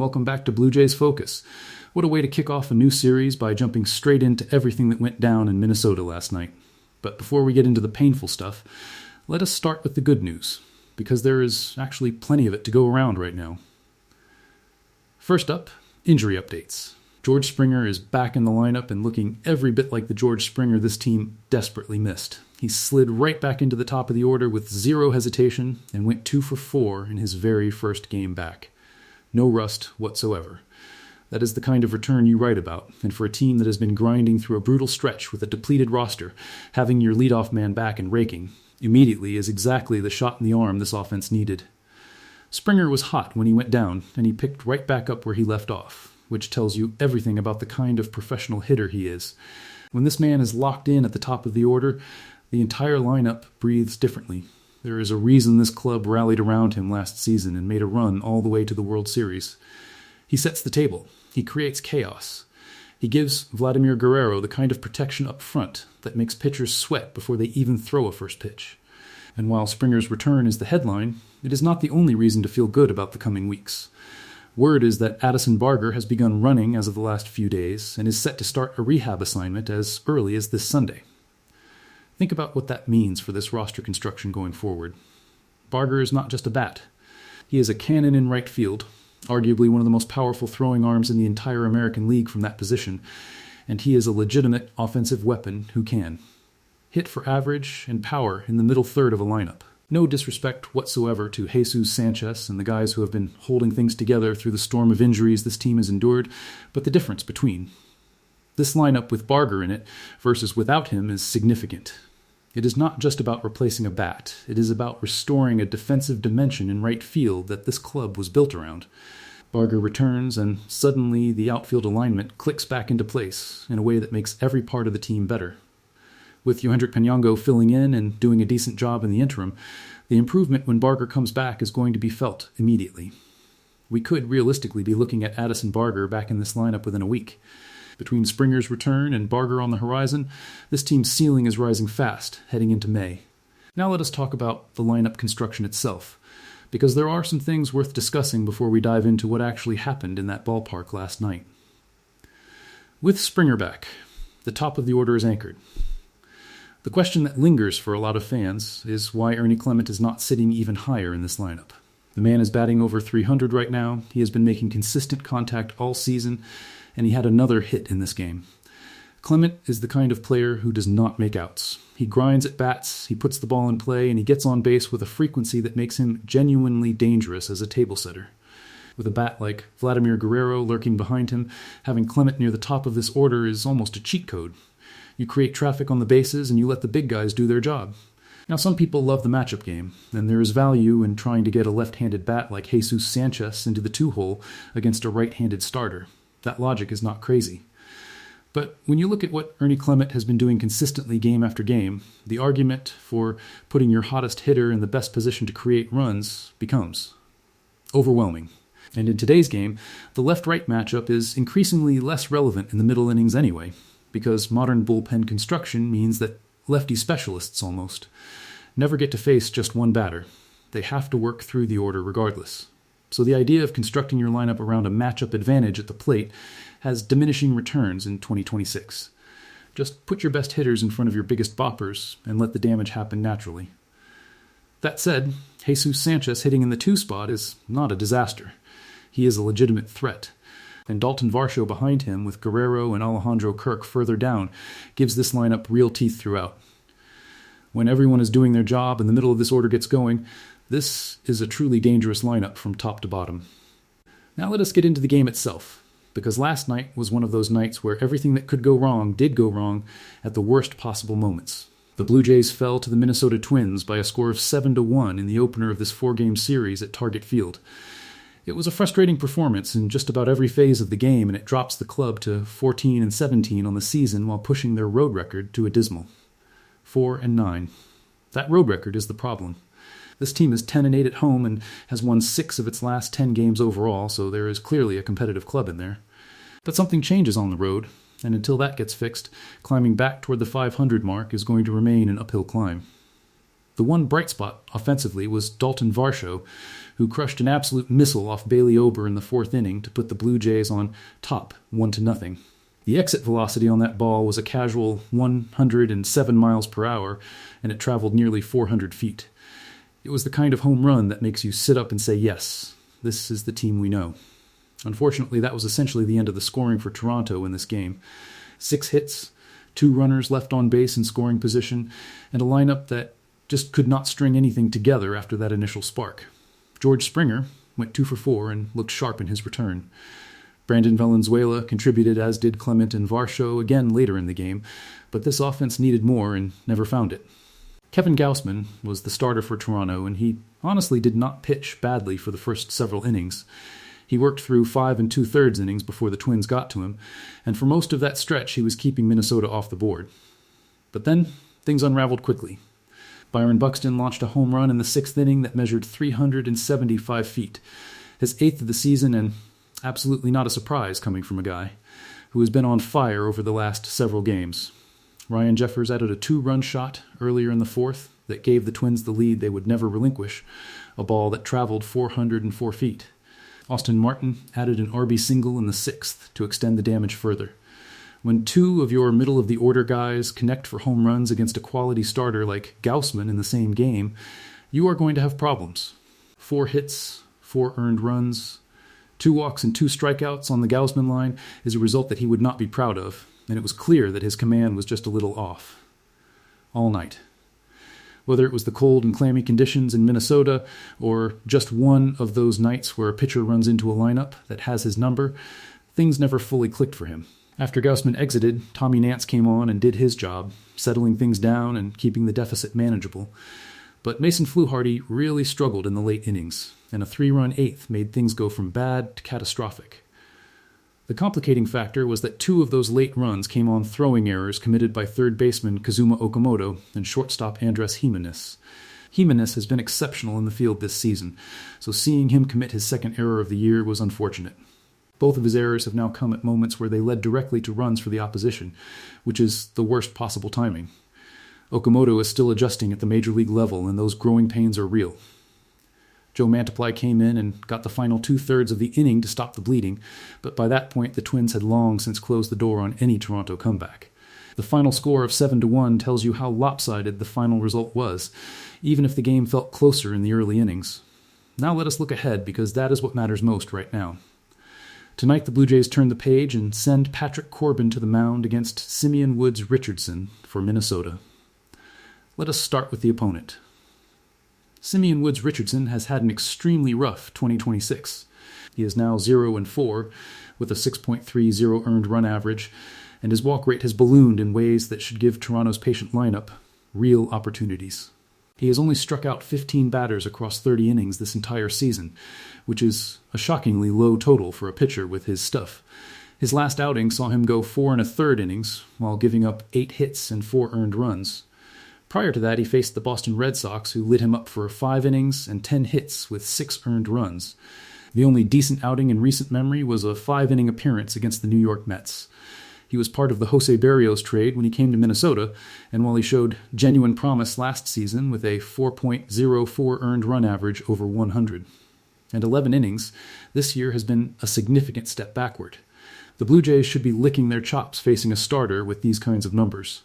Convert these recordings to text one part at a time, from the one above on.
welcome back to Blue Jays Focus. What a way to kick off a new series by jumping straight into everything that went down in Minnesota last night. But before we get into the painful stuff, let us start with the good news, because there is actually plenty of it to go around right now. First up, injury updates. George Springer is back in the lineup and looking every bit like the George Springer this team desperately missed. He slid right back into the top of the order with zero hesitation and went 2 for 4 in his very first game back. No rust whatsoever. That is the kind of return you write about, and for a team that has been grinding through a brutal stretch with a depleted roster, having your leadoff man back and raking immediately is exactly the shot in the arm this offense needed. Springer was hot when he went down, and he picked right back up where he left off, which tells you everything about the kind of professional hitter he is. When this man is locked in at the top of the order, the entire lineup breathes differently. There is a reason this club rallied around him last season and made a run all the way to the World Series. He sets the table. He creates chaos. He gives Vladimir Guerrero the kind of protection up front that makes pitchers sweat before they even throw a first pitch. And while Springer's return is the headline, it is not the only reason to feel good about the coming weeks. Word is that Addison Barger has begun running as of the last few days and is set to start a rehab assignment as early as this Sunday. Think about what that means for this roster construction going forward. Barger is not just a bat. He is a cannon in right field, arguably one of the most powerful throwing arms in the entire American League from that position, and he is a legitimate offensive weapon who can hit for average and power in the middle third of a lineup. No disrespect whatsoever to Jesus Sanchez and the guys who have been holding things together through the storm of injuries this team has endured, but the difference between this lineup with Barger in it versus without him is significant. It is not just about replacing a bat. It is about restoring a defensive dimension in right field that this club was built around. Barger returns, and suddenly the outfield alignment clicks back into place in a way that makes every part of the team better. With Yohendrick Peñango filling in and doing a decent job in the interim, the improvement when Barger comes back is going to be felt immediately. We could realistically be looking at Addison Barger back in this lineup within a week. Between Springer's return and Barger on the horizon, this team's ceiling is rising fast, heading into May. Now let us talk about the lineup construction itself, because there are some things worth discussing before we dive into what actually happened in that ballpark last night. With Springer back, the top of the order is anchored. The question that lingers for a lot of fans is why Ernie Clement is not sitting even higher in this lineup. The man is batting over .300 right now. He has been making consistent contact all season, and he had another hit in this game. Clement is the kind of player who does not make outs. He grinds at bats, he puts the ball in play, and he gets on base with a frequency that makes him genuinely dangerous as a table setter. With a bat like Vladimir Guerrero lurking behind him, having Clement near the top of this order is almost a cheat code. You create traffic on the bases and you let the big guys do their job. Now, some people love the matchup game, and there is value in trying to get a left-handed bat like Jesus Sanchez into the two-hole against a right-handed starter. That logic is not crazy. But when you look at what Ernie Clement has been doing consistently game after game, the argument for putting your hottest hitter in the best position to create runs becomes overwhelming. And in today's game, the left-right matchup is increasingly less relevant in the middle innings anyway, because modern bullpen construction means that lefty specialists almost never get to face just one batter. They have to work through the order regardless. So the idea of constructing your lineup around a matchup advantage at the plate has diminishing returns in 2026. Just put your best hitters in front of your biggest boppers and let the damage happen naturally. That said, Jesus Sanchez hitting in the 2 spot is not a disaster. He is a legitimate threat. And Daulton Varsho behind him with Guerrero and Alejandro Kirk further down gives this lineup real teeth throughout. When everyone is doing their job and the middle of this order gets going, this is a truly dangerous lineup from top to bottom. Now let us get into the game itself, because last night was one of those nights where everything that could go wrong did go wrong at the worst possible moments. The Blue Jays fell to the Minnesota Twins by a score of 7-1 in the opener of this 4-game series at Target Field. It was a frustrating performance in just about every phase of the game, and it drops the club to 14-17 on the season while pushing their road record to a dismal 4-9. That road record is the problem. This team is 10-8 at home and has won 6 of its last 10 games overall, so there is clearly a competitive club in there. But something changes on the road, and until that gets fixed, climbing back toward the 500 mark is going to remain an uphill climb. The one bright spot offensively was Daulton Varsho, who crushed an absolute missile off Bailey Ober in the fourth inning to put the Blue Jays on top 1-0. The exit velocity on that ball was a casual 107 miles per hour, and it traveled nearly 400 feet. It was the kind of home run that makes you sit up and say, yes, this is the team we know. Unfortunately, that was essentially the end of the scoring for Toronto in this game. 6 hits, 2 runners left on base in scoring position, and a lineup that just could not string anything together after that initial spark. George Springer went 2 for 4 and looked sharp in his return. Brandon Valenzuela contributed, as did Clement and Varsho again later in the game, but this offense needed more and never found it. Kevin Gausman was the starter for Toronto, and he honestly did not pitch badly for the first several innings. He worked through 5 2/3 innings before the Twins got to him, and for most of that stretch he was keeping Minnesota off the board. But then things unraveled quickly. Byron Buxton launched a home run in the 6th inning that measured 375 feet, his 8th of the season, and absolutely not a surprise coming from a guy who has been on fire over the last several games. Ryan Jeffers added a 2-run shot earlier in the 4th that gave the Twins the lead they would never relinquish, a ball that traveled 404 feet. Austin Martin added an RB single in the 6th to extend the damage further. When 2 of your middle-of-the-order guys connect for home runs against a quality starter like Gausman in the same game, you are going to have problems. 4 hits, 4 earned runs, 2 walks and 2 strikeouts on the Gausman line is a result that he would not be proud of, and it was clear that his command was just a little off. All night. Whether it was the cold and clammy conditions in Minnesota, or just one of those nights where a pitcher runs into a lineup that has his number, things never fully clicked for him. After Gausman exited, Tommy Nance came on and did his job, settling things down and keeping the deficit manageable. But Mason Fluharty really struggled in the late innings, and a 3-run 8th made things go from bad to catastrophic. The complicating factor was that 2 of those late runs came on throwing errors committed by third baseman Kazuma Okamoto and shortstop Andres Gimenez. Gimenez has been exceptional in the field this season, so seeing him commit his 2nd error of the year was unfortunate. Both of his errors have now come at moments where they led directly to runs for the opposition, which is the worst possible timing. Okamoto is still adjusting at the major league level, and those growing pains are real. Joe Mantiply came in and got the final 2/3 of the inning to stop the bleeding, but by that point the Twins had long since closed the door on any Toronto comeback. The final score of 7-1 tells you how lopsided the final result was, even if the game felt closer in the early innings. Now let us look ahead, because that is what matters most right now. Tonight the Blue Jays turn the page and send Patrick Corbin to the mound against Simeon Woods Richardson for Minnesota. Let us start with the opponent. Simeon Woods Richardson has had an extremely rough 2026. He is now 0-4 with a 6.30 earned run average, and his walk rate has ballooned in ways that should give Toronto's patient lineup real opportunities. He has only struck out 15 batters across 30 innings this entire season, which is a shockingly low total for a pitcher with his stuff. His last outing saw him go 4 1/3 innings, while giving up 8 hits and 4 earned runs. Prior to that, he faced the Boston Red Sox, who lit him up for 5 innings and 10 hits with 6 earned runs. The only decent outing in recent memory was a 5-inning appearance against the New York Mets. He was part of the Jose Barrios trade when he came to Minnesota, and while he showed genuine promise last season with a 4.04 earned run average over 100. And 11 innings, this year has been a significant step backward. The Blue Jays should be licking their chops facing a starter with these kinds of numbers.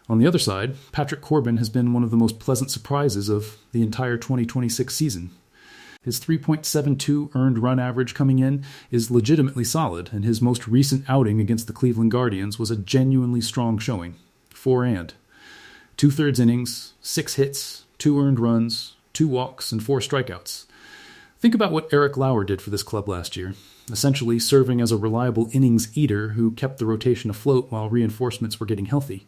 On the other side, Patrick Corbin has been one of the most pleasant surprises of the entire 2026 season. His 3.72 earned run average coming in is legitimately solid, and his most recent outing against the Cleveland Guardians was a genuinely strong showing. 4 and 2/3 innings, 6 hits, 2 earned runs, 2 walks, and 4 strikeouts. Think about what Eric Lauer did for this club last year, essentially serving as a reliable innings eater who kept the rotation afloat while reinforcements were getting healthy.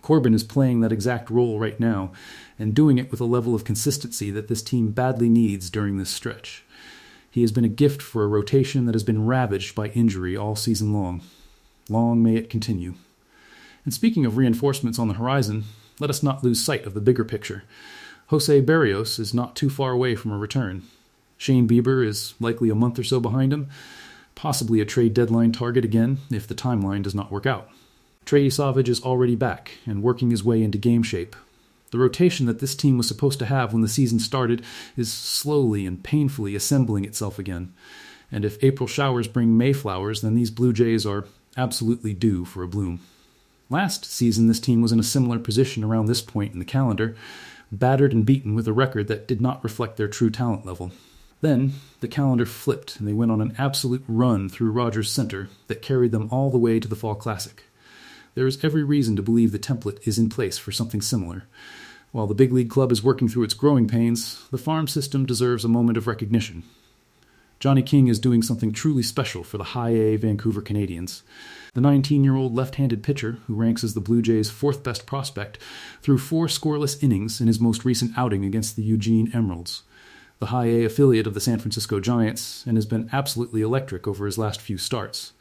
Corbin is playing that exact role right now, and doing it with a level of consistency that this team badly needs during this stretch. He has been a gift for a rotation that has been ravaged by injury all season long. Long may it continue. And speaking of reinforcements on the horizon, let us not lose sight of the bigger picture. Jose Barrios is not too far away from a return. Shane Bieber is likely a month or so behind him, possibly a trade deadline target again if the timeline does not work out. Trey Savage is already back and working his way into game shape. The rotation that this team was supposed to have when the season started is slowly and painfully assembling itself again. And if April showers bring May flowers, then these Blue Jays are absolutely due for a bloom. Last season, this team was in a similar position around this point in the calendar, battered and beaten with a record that did not reflect their true talent level. Then, the calendar flipped, and they went on an absolute run through Rogers Center that carried them all the way to the Fall Classic. There is every reason to believe the template is in place for something similar. While the big league club is working through its growing pains, the farm system deserves a moment of recognition. Johnny King is doing something truly special for the high-A Vancouver Canadians. The 19-year-old left-handed pitcher, who ranks as the Blue Jays' fourth-best prospect, threw 4 scoreless innings in his most recent outing against the Eugene Emeralds, the high-A affiliate of the San Francisco Giants, and has been absolutely electric over his last few starts.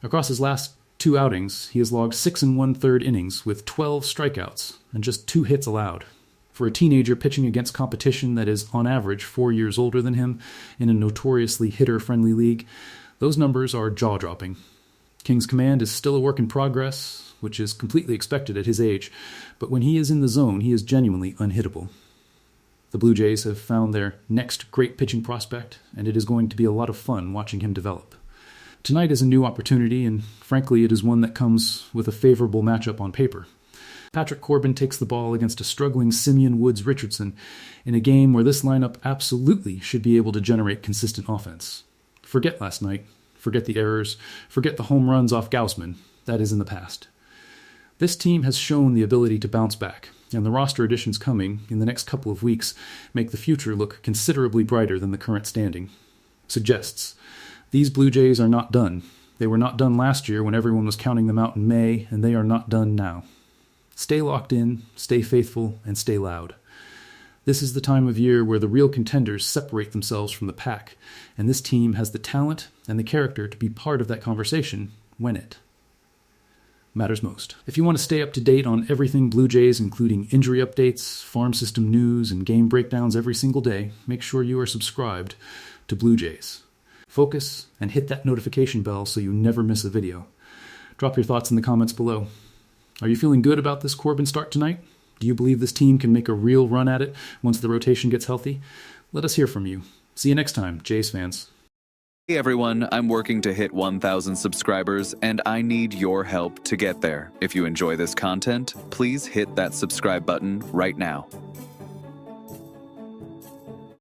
Across his last 2 outings, he has logged 6 1/3 innings with 12 strikeouts and just 2 hits allowed. For a teenager pitching against competition that is, on average, 4 years older than him in a notoriously hitter-friendly league, those numbers are jaw-dropping. King's command is still a work in progress, which is completely expected at his age, but when he is in the zone, he is genuinely unhittable. The Blue Jays have found their next great pitching prospect, and it is going to be a lot of fun watching him develop. Tonight is a new opportunity, and frankly, it is one that comes with a favorable matchup on paper. Patrick Corbin takes the ball against a struggling Simeon Woods Richardson in a game where this lineup absolutely should be able to generate consistent offense. Forget last night, forget the errors, forget the home runs off Gausman. That is in the past. This team has shown the ability to bounce back, and the roster additions coming in the next couple of weeks make the future look considerably brighter than the current standing. Suggests these Blue Jays are not done. They were not done last year when everyone was counting them out in May, and they are not done now. Stay locked in, stay faithful, and stay loud. This is the time of year where the real contenders separate themselves from the pack, and this team has the talent and the character to be part of that conversation when it matters most. If you want to stay up to date on everything Blue Jays, including injury updates, farm system news, and game breakdowns every single day, make sure you are subscribed to Blue Jays. Focus and hit that notification bell so you never miss a video. Drop your thoughts in the comments below. Are you feeling good about this Corbin start tonight? Do you believe this team can make a real run at it once the rotation gets healthy? Let us hear from you. See you next time, Jays fans. Hey everyone, I'm working to hit 1,000 subscribers, and I need your help to get there. If you enjoy this content, please hit that subscribe button right now.